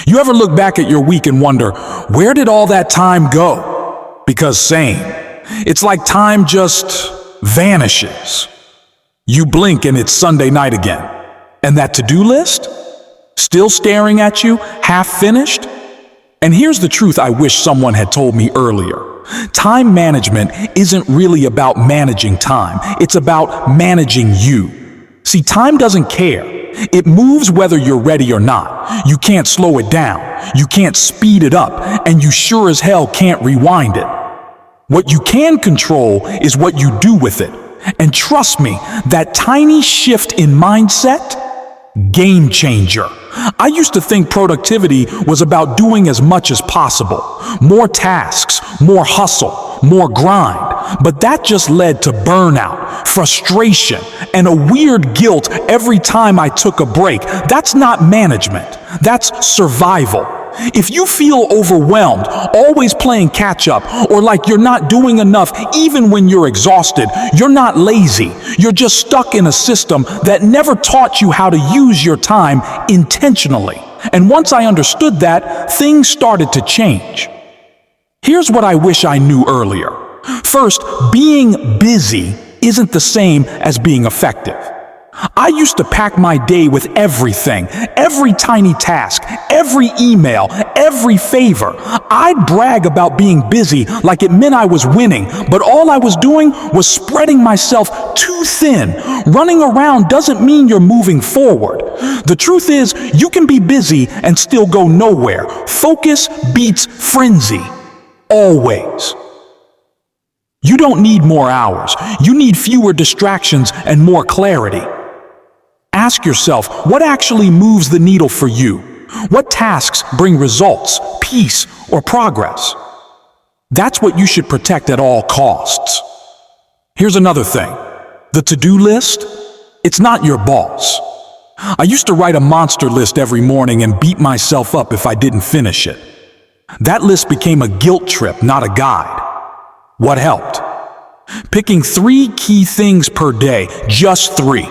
You ever look back at your week and wonder, where did all that time go? Because same. It's like time just vanishes. You blink and it's Sunday night again. And that to-do list? Still staring at you, half finished? And here's the truth I wish someone had told me earlier. Time management isn't really about managing time. It's about managing you. See, time doesn't care. It moves whether you're ready or not. You can't slow it down. You can't speed it up. And you sure as hell can't rewind it. What you can control is what you do with it. And trust me, that tiny shift in mindset, game changer. I used to think productivity was about doing as much as possible. More tasks, more hustle, more grind. But that just led to burnout, frustration, and a weird guilt every time I took a break. That's not management. That's survival. If you feel overwhelmed, always playing catch up, or like you're not doing enough even when you're exhausted, you're not lazy. You're just stuck in a system that never taught you how to use your time intentionally. And once I understood that, things started to change. Here's what I wish I knew earlier. First, being busy isn't the same as being effective. I used to pack my day with everything, every tiny task, every email, every favor. I'd brag about being busy like it meant I was winning, but all I was doing was spreading myself too thin. Running around doesn't mean you're moving forward. The truth is, you can be busy and still go nowhere. Focus beats frenzy. Always. You don't need more hours. You need fewer distractions and more clarity. Ask yourself, what actually moves the needle for you? What tasks bring results, peace, or progress? That's what you should protect at all costs. Here's another thing. The to-do list, it's not your boss. I used to write a monster list every morning and beat myself up if I didn't finish it. That list became a guilt trip, not a guide. What helped? Picking 3 key things per day, just 3.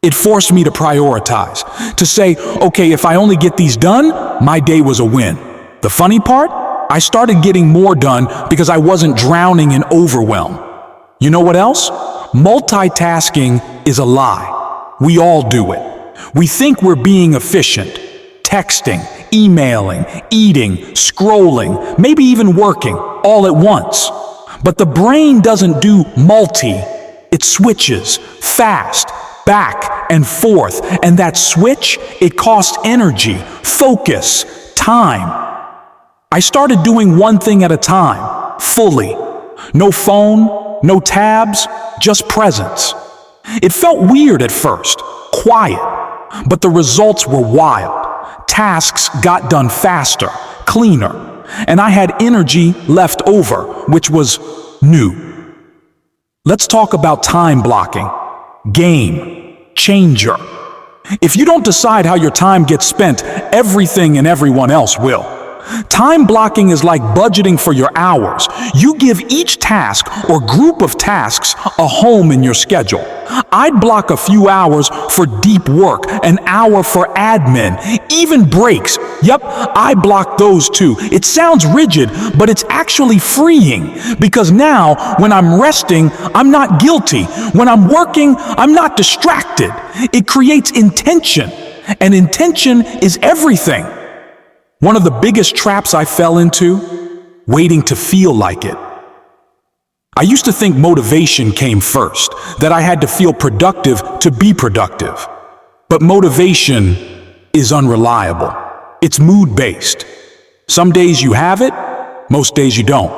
It forced me to prioritize, to say, okay, if I only get these done, my day was a win. The funny part? I started getting more done because I wasn't drowning in overwhelm. You know what else? Multitasking is a lie. We all do it. We think we're being efficient, texting, emailing, eating, scrolling, maybe even working, all at once. But the brain doesn't do multi. It switches fast, back and forth, and that switch, it costs energy, focus, time. I started doing one thing at a time, fully. No phone, no tabs, just presence. It felt weird at first, quiet, but the results were wild. Tasks got done faster, cleaner, and I had energy left over, which was new. Let's talk about time blocking. Game changer. If you don't decide how your time gets spent, everything and everyone else will. Time blocking is like budgeting for your hours. You give each task or group of tasks a home in your schedule. I'd block a few hours for deep work, an hour for admin, even breaks. Yep, I block those too. It sounds rigid, but it's actually freeing because now when I'm resting, I'm not guilty. When I'm working, I'm not distracted. It creates intention, and intention is everything. One of the biggest traps I fell into, waiting to feel like it. I used to think motivation came first, that I had to feel productive to be productive. But motivation is unreliable. It's mood-based. Some days you have it, most days you don't.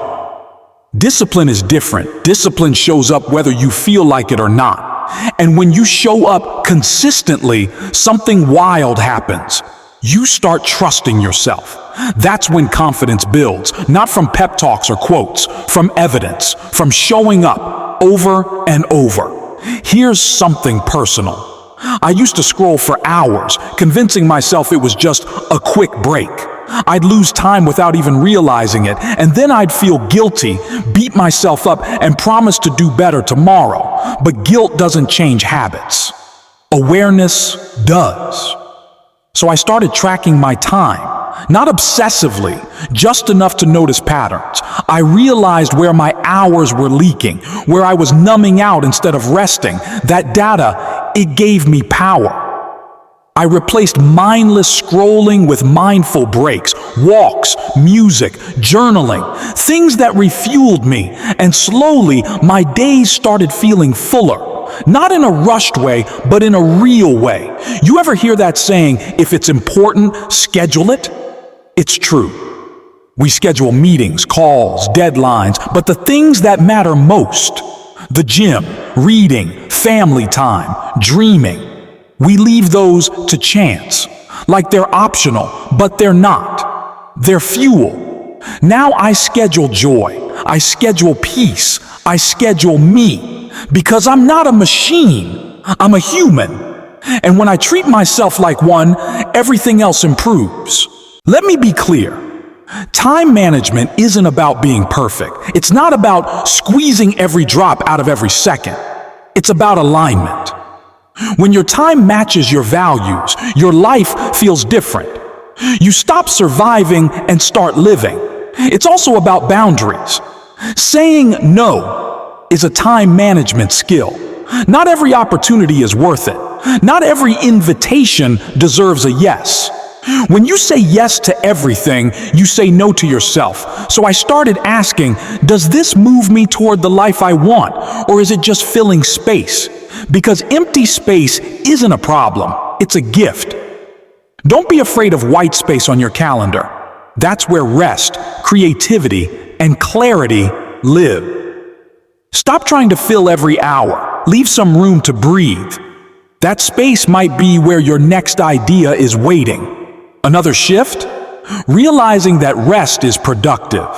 Discipline is different. Discipline shows up whether you feel like it or not. And when you show up consistently, something wild happens. You start trusting yourself. That's when confidence builds, not from pep talks or quotes, from evidence, from showing up over and over. Here's something personal. I used to scroll for hours, convincing myself it was just a quick break. I'd lose time without even realizing it, and then I'd feel guilty, beat myself up, and promise to do better tomorrow. But guilt doesn't change habits. Awareness does. So I started tracking my time. not obsessively, just enough to notice patterns. I realized where my hours were leaking, where I was numbing out instead of resting. That data, it gave me power. I replaced mindless scrolling with mindful breaks, walks, music, journaling, things that refueled me, and slowly my days started feeling fuller. Not in a rushed way, but in a real way. You ever hear that saying, if it's important, schedule it? It's true. We schedule meetings, calls, deadlines, but the things that matter most, the gym, reading, family time, dreaming, we leave those to chance, like they're optional, but they're not. They're fuel. Now I schedule joy, I schedule peace, I schedule me, because I'm not a machine, I'm a human. And when I treat myself like one, everything else improves. Let me be clear. Time management isn't about being perfect. It's not about squeezing every drop out of every second. It's about alignment. When your time matches your values, your life feels different. You stop surviving and start living. It's also about boundaries. Saying no is a time management skill. Not every opportunity is worth it. Not every invitation deserves a yes. When you say yes to everything, you say no to yourself. So I started asking, does this move me toward the life I want, or is it just filling space? Because empty space isn't a problem, it's a gift. Don't be afraid of white space on your calendar. That's where rest, creativity, and clarity live. Stop trying to fill every hour. Leave some room to breathe. That space might be where your next idea is waiting. Another shift? Realizing that rest is productive.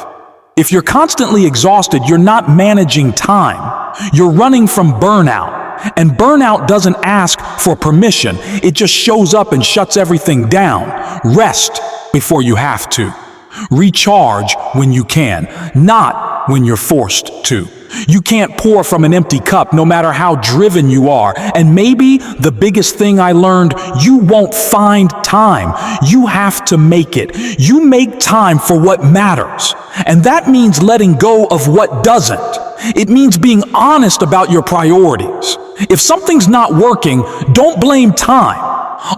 If you're constantly exhausted, you're not managing time. You're running from burnout. And burnout doesn't ask for permission. It just shows up and shuts everything down. Rest before you have to. Recharge when you can, not when you're forced to. You can't pour from an empty cup no matter how driven you are. And maybe the biggest thing I learned, you won't find time. You have to make it. You make time for what matters. And that means letting go of what doesn't. It means being honest about your priorities. If something's not working, don't blame time.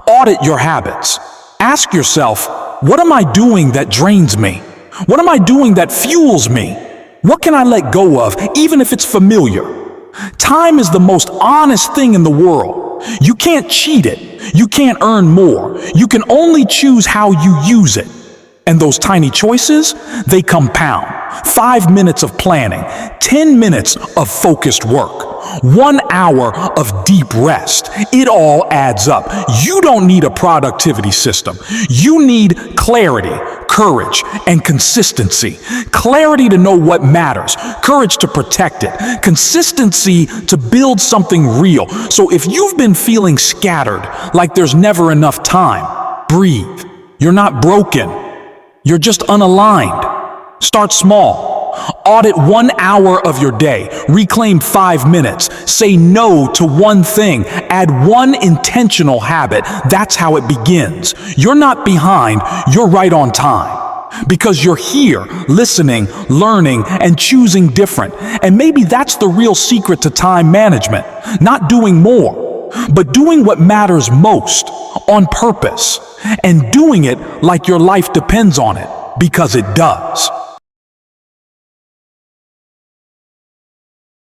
Audit your habits. Ask yourself, what am I doing that drains me? What am I doing that fuels me? What can I let go of, even if it's familiar? Time is the most honest thing in the world. You can't cheat it. You can't earn more. You can only choose how you use it. And those tiny choices, they compound. 5 minutes of planning, 10 minutes of focused work, 1 hour of deep rest. It all adds up. You don't need a productivity system. You need clarity, courage, and consistency. Clarity to know what matters, courage to protect it, consistency to build something real. So if you've been feeling scattered, like there's never enough time, breathe. You're not broken. You're just unaligned. Start small. Audit 1 hour of your day. Reclaim 5 minutes. Say no to one thing. Add one intentional habit. That's how it begins. You're not behind. You're right on time. Because you're here, listening, learning, and choosing different. And maybe that's the real secret to time management. Not doing more, but doing what matters most, on purpose. And doing it like your life depends on it, because it does.